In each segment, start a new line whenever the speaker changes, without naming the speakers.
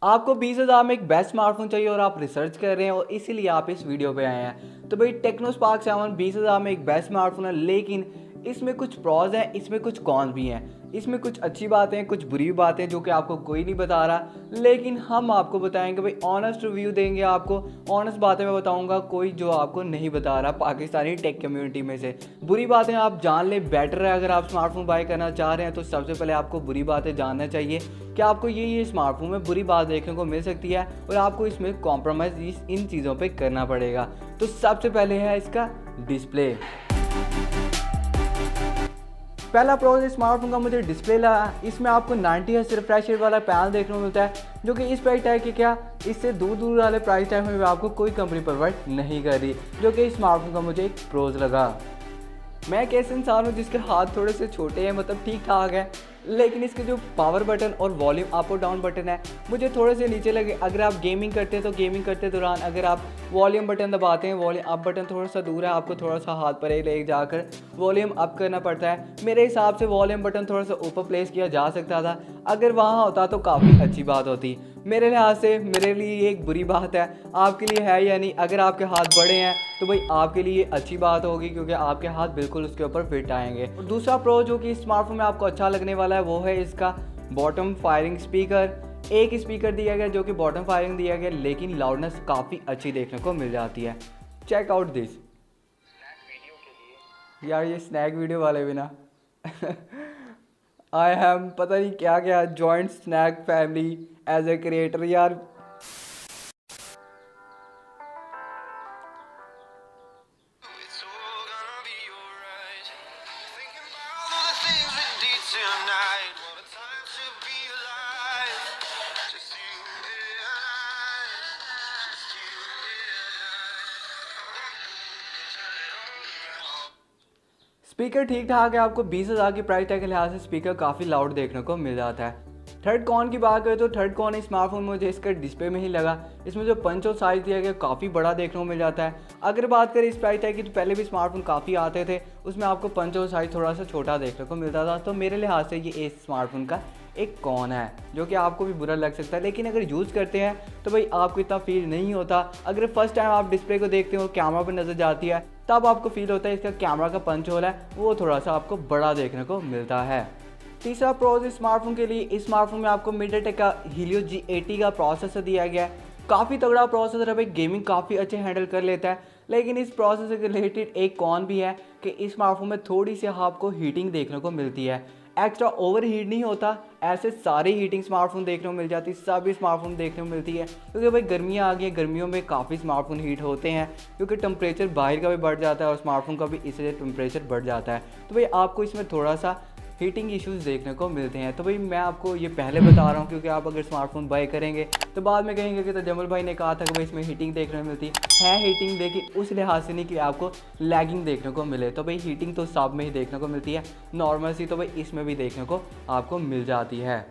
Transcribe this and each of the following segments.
आपको 20,000 में एक बेस्ट स्मार्टफोन चाहिए और आप रिसर्च कर रहे हैं और इसीलिए आप इस वीडियो पे आए हैं। तो भाई टेक्नो स्पार्क 7 20,000 में एक बेस्ट स्मार्टफोन है, लेकिन इसमें कुछ प्रॉज हैं, इसमें कुछ कॉन्स भी हैं। इसमें कुछ अच्छी बातें हैं, कुछ बुरी बातें जो कि आपको कोई नहीं बता रहा, लेकिन हम आपको बताएंगे भाई, ऑनेस्ट रिव्यू देंगे आपको, ऑनेस्ट बातें मैं बताऊंगा, कोई जो आपको नहीं बता रहा पाकिस्तानी टेक कम्युनिटी में से। बुरी बातें आप जान ले, बेटर है अगर आप स्मार्टफोन बाय करना चाह रहे हैं तो सबसे पहले आपको बुरी बातें जानना चाहिए कि आपको ये स्मार्टफोन में बुरी बात देखने को मिल सकती है और आपको इसमें कॉम्प्रोमाइज़ इन चीज़ों पे करना पड़ेगा। तो सबसे पहले है इसका डिस्प्ले। पहला प्रो इस स्मार्टफोन का मुझे डिस्प्ले लगा। इसमें आपको 90 हर्ट्ज रिफ्रेश रेट वाला पैनल देखने को मिलता है, जो कि इस प्राइस टैग के क्या इससे दूर दूर वाले प्राइस टैग में आपको कोई कंपनी प्रोवाइड नहीं कर रही, जो कि इस स्मार्टफोन का मुझे एक प्रोज लगा। मैं एक ऐसे इंसान हूँ जिसके हाथ थोड़े से छोटे हैं, मतलब ठीक ठाक है, लेकिन इसके जो पावर बटन और वॉल्यूम अप और डाउन बटन है मुझे थोड़े से नीचे लगे। अगर आप गेमिंग करते हैं तो गेमिंग करते दौरान अगर आप वॉल्यूम बटन दबाते हैं, वॉल्यूम अप बटन थोड़ा सा दूर है, आपको थोड़ा सा हाथ पर ले जाकर वॉल्यूम अप करना पड़ता है। मेरे हिसाब से वॉल्यूम बटन थोड़ा सा ऊपर प्लेस किया जा सकता था, अगर वहाँ होता तो काफ़ी अच्छी बात होती। मेरे लिहाज से मेरे लिए ये एक बुरी बात है, आपके लिए है या नहीं? अगर आपके हाथ बड़े हैं तो भाई आपके लिए अच्छी बात होगी, क्योंकि आपके हाथ बिल्कुल उसके ऊपर फिट आएंगे। और दूसरा प्रो जो कि स्मार्टफोन में आपको अच्छा लगने वाला है वो है इसका बॉटम फायरिंग स्पीकर। एक स्पीकर दिया गया जो कि बॉटम फायरिंग दिया गया, लेकिन लाउडनेस काफ़ी अच्छी देखने को मिल जाती है। चेक आउट दिस यार, ये स्नैक वीडियो वाले भी ना आई हैम पता नहीं क्या क्या joint snack family as a creator यार। स्पीकर ठीक ठाक है, आपको 20,000 की प्राइस टैग के लिहाज से स्पीकर काफ़ी लाउड देखने को मिल जाता है। थर्ड कॉन की बात करें तो थर्ड कॉन स्मार्टफोन में मुझे इसका डिस्प्ले में ही लगा। इसमें जो पंच और साइज़ दिया गया काफ़ी बड़ा देखने को मिल जाता है। अगर बात करें इस प्राइस टैग की तो पहले भी स्मार्टफोन काफ़ी आते थे, उसमें आपको पंच और साइज़ थोड़ा सा छोटा देखने को मिलता था। तो मेरे लिहाज से ये इस स्मार्टफोन का एक कॉन है, जो कि आपको भी बुरा लग सकता है, लेकिन अगर यूज़ करते हैं तो भाई आपको इतना फील नहीं होता। अगर फर्स्ट टाइम आप डिस्प्ले को देखते हो, कैमरा पर नज़र जाती है, तब आपको फील होता है इसका कैमरा का पंच होल है वो थोड़ा सा आपको बड़ा देखने को मिलता है। तीसरा प्रोज स्मार्टफोन के लिए, इस स्मार्टफोन में आपको मीडियाटेक का हीलियो G80 का प्रोसेसर दिया गया है। काफ़ी तगड़ा प्रोसेसर है भाई, गेमिंग काफ़ी अच्छे हैंडल कर लेता है, लेकिन इस प्रोसेसर के रिलेटेड एक कॉन भी है कि इस स्मार्टफोन में थोड़ी सी आपको हीटिंग देखने को मिलती है। एक्स्ट्रा ओवर हीट नहीं होता, ऐसे सारे हीटिंग स्मार्टफोन देखने को मिल जाती है, सभी स्मार्टफोन देखने को मिलती है, क्योंकि भाई गर्मियाँ आ गई हैं, गर्मियों में काफ़ी स्मार्टफोन हीट होते हैं, क्योंकि टेम्परेचर बाहर का भी बढ़ जाता है और स्मार्टफोन का भी इसलिए टेम्परेचर बढ़ जाता है। तो भाई आपको इसमें थोड़ा सा हीटिंग इश्यूज़ देखने को मिलते हैं। तो भाई मैं आपको ये पहले बता रहा हूँ, क्योंकि आप अगर स्मार्टफोन बाय करेंगे तो बाद में कहेंगे कि तो जमल भाई ने कहा था कि भाई इसमें हीटिंग देखने को मिलती है। हीटिंग लेकिन उस लिहाज से नहीं कि आपको लैगिंग देखने को मिले। तो भाई हीटिंग तो सब में ही देखने को मिलती है नॉर्मल सी, तो भाई इसमें भी देखने को आपको मिल जाती है।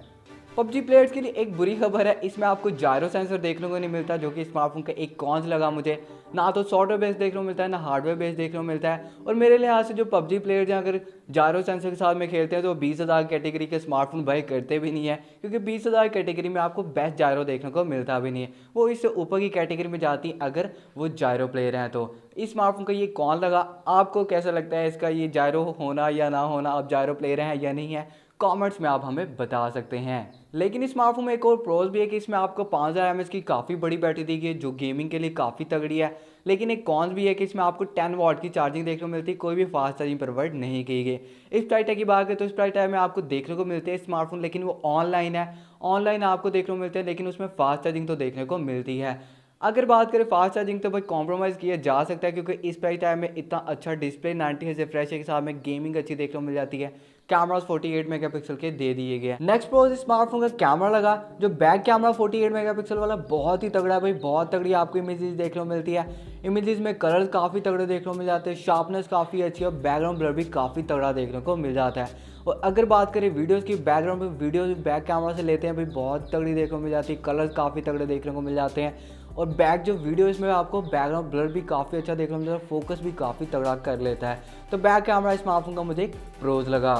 पबजी प्लेयर्स के लिए एक बुरी खबर है, इसमें आपको जायरो सेंसर देखने को नहीं मिलता, जो कि स्मार्टफोन का एक कॉन्स लगा मुझे। ना तो सॉफ्टवेयर बेस्ड देखने को मिलता है, ना हार्डवेयर बेस्ड देखने को मिलता है। और मेरे लिहाज से जो पबजी प्लेयर्स हैं अगर जायरो सेंसर के साथ में खेलते हैं तो 20,000 कैटेगरी के स्मार्टफोन बाय करते भी नहीं है, क्योंकि 20,000 कैटेगरी में आपको बेस्ट जायरो देखने को मिलता भी नहीं है। वो इससे ऊपर की कैटेगरी में जाती है अगर वो जायरो प्लेयर हैं। तो इस स्मार्टफोन का ये कौन लगा, आपको कैसा लगता है इसका ये जायरो होना या ना होना, आप जायरो प्लेयर हैं या नहीं है, कमेंट्स में आप हमें बता सकते हैं। लेकिन इस स्मार्टफोन में एक और प्रोज भी है कि इसमें आपको 5000 mAh की काफ़ी बड़ी बैटरी दी गई है, जो गेमिंग के लिए काफ़ी तगड़ी है। लेकिन एक कॉन्स भी है कि इसमें आपको 10 वाट की चार्जिंग देखने को मिलती है, कोई भी फास्ट चार्जिंग प्रोवाइड नहीं की गई। इस प्राइस टैग की बात करें तो इस प्राइस टैग में आपको देखने को मिलते हैं स्मार्टफोन, लेकिन वो ऑनलाइन है, ऑनलाइन आपको देखने को मिलते हैं, लेकिन उसमें फास्ट चार्जिंग तो देखने को मिलती है। अगर बात करें फास्ट चार्जिंग तो भाई कॉम्प्रोमाइज़ किया जा सकता है, क्योंकि इस प्राइस टैग में इतना अच्छा डिस्प्ले 90 हर्ट्ज रिफ्रेश के साथ में गेमिंग अच्छी देखने को मिल जाती है। कैमरास 48 मेगापिक्सल के दे दिए गए। नेक्स्ट प्रोज स्मार्टफोन का कैमरा लगा, जो बैक कैमरा 48 मेगापिक्सल वाला बहुत ही तगड़ा है भाई, बहुत तगड़ी आपको इमेजेस देखने को मिलती है। इमेजेस में कलर्स काफ़ी तगड़े देखने को मिल जाते हैं, शार्पनेस काफ़ी अच्छी है और बैकग्राउंड ब्लर भी काफ़ी तगड़ा देखने को मिल जाता है। और अगर बात करें वीडियोज़ की, बैकग्राउंड में वीडियो बैक कैमरा से लेते हैं भाई बहुत तगड़ी देखने को मिल जाती है, कलर्स काफ़ी तगड़े देखने को मिल जाते हैं। और बैक जो वीडियो इसमें आपको बैकग्राउंड ब्लर भी काफ़ी अच्छा देखने को मिलता है, फोकस भी काफ़ी तगड़ा कर लेता है। तो बैक कैमरा स्मार्टफोन का मुझे एक प्रोज लगा।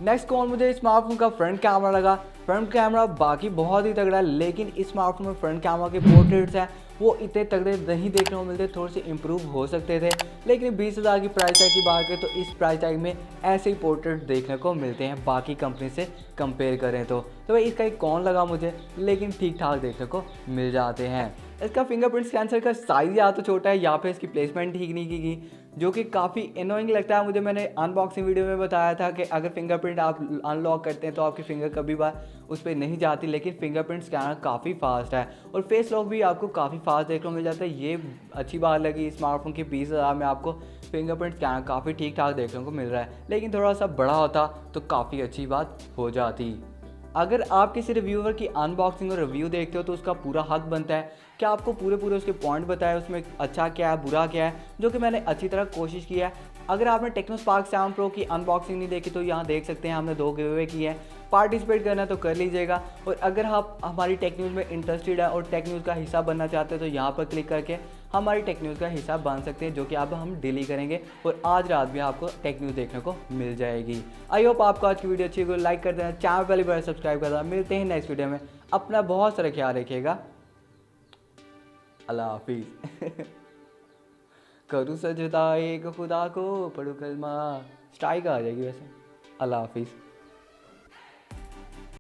नेक्स्ट कौन मुझे स्मार्टफोन का फ्रंट कैमरा लगा, फ्रंट कैमरा बाकी बहुत ही तगड़ा है, लेकिन इस स्मार्टफोन में फ्रंट कैमरा के पोर्ट्रेट्स हैं वो इतने तगड़े नहीं देखने को मिलते, थोड़े से इंप्रूव हो सकते थे। लेकिन 20,000 की प्राइस टैग की बात करें तो इस प्राइस टैग में ऐसे ही पोर्ट्रेट देखने को मिलते हैं बाकी कंपनी से कंपेयर करें तो भाई इसका एक कौन लगा मुझे, लेकिन ठीक ठाक देखने को मिल जाते हैं। इसका फिंगरप्रिंट सेंसर का साइज़ या तो छोटा है या फिर इसकी प्लेसमेंट ठीक नहीं की गई, जो कि काफ़ी एनोइंग लगता है मुझे। मैंने अनबॉक्सिंग वीडियो में बताया था कि अगर फिंगरप्रिंट आप अनलॉक करते हैं तो आपकी फिंगर कभी बार उस पर नहीं जाती, लेकिन फिंगरप्रिंट स्कैनर काफ़ी फास्ट है और फेस लॉक भी आपको काफ़ी फास्ट देखने को मिल जाता है। ये अच्छी बात लगी स्मार्टफोन की 20,000 में आपको फिंगरप्रिंट स्कैनर काफ़ी ठीक ठाक देखने को मिल रहा है, लेकिन थोड़ा सा बड़ा होता तो काफ़ी अच्छी बात हो जाती। अगर आप किसी रिव्यूअर की अनबॉक्सिंग और रिव्यू देखते हो तो उसका पूरा हक बनता है कि आपको पूरे उसके पॉइंट बताए उसमें अच्छा क्या है बुरा क्या है, जो कि मैंने अच्छी तरह कोशिश की है। अगर आपने टेक्नो स्पार्क 7 प्रो की अनबॉक्सिंग नहीं देखी तो यहाँ देख सकते हैं, हमने 2 गिव अवे किए हैं, पार्टिसिपेट करना तो कर लीजिएगा। और अगर आप हमारी टेक न्यूज़ में इंटरेस्टेड है और टेक न्यूज़ का हिस्सा बनना चाहते हैं तो यहाँ पर क्लिक करके हमारी टेक न्यूज़ का हिस्सा बन सकते हैं, जो कि अब हम डेली करेंगे और आज रात भी आपको टेक न्यूज़ देखने को मिल जाएगी। आई होप आपको आज की वीडियो अच्छी लगी, लाइक कर देना, चैनल पहली बार सब्सक्राइब कर देना। मिलते हैं नेक्स्ट वीडियो में, अपना बहुत सारा ख्याल रखिएगा। अल्लाह हाफिज़। करूँ सजदा एक खुदा को, पढ़ू कलमा, स्ट्राइक आ जाएगी वैसे। अल्लाह हाफिज़।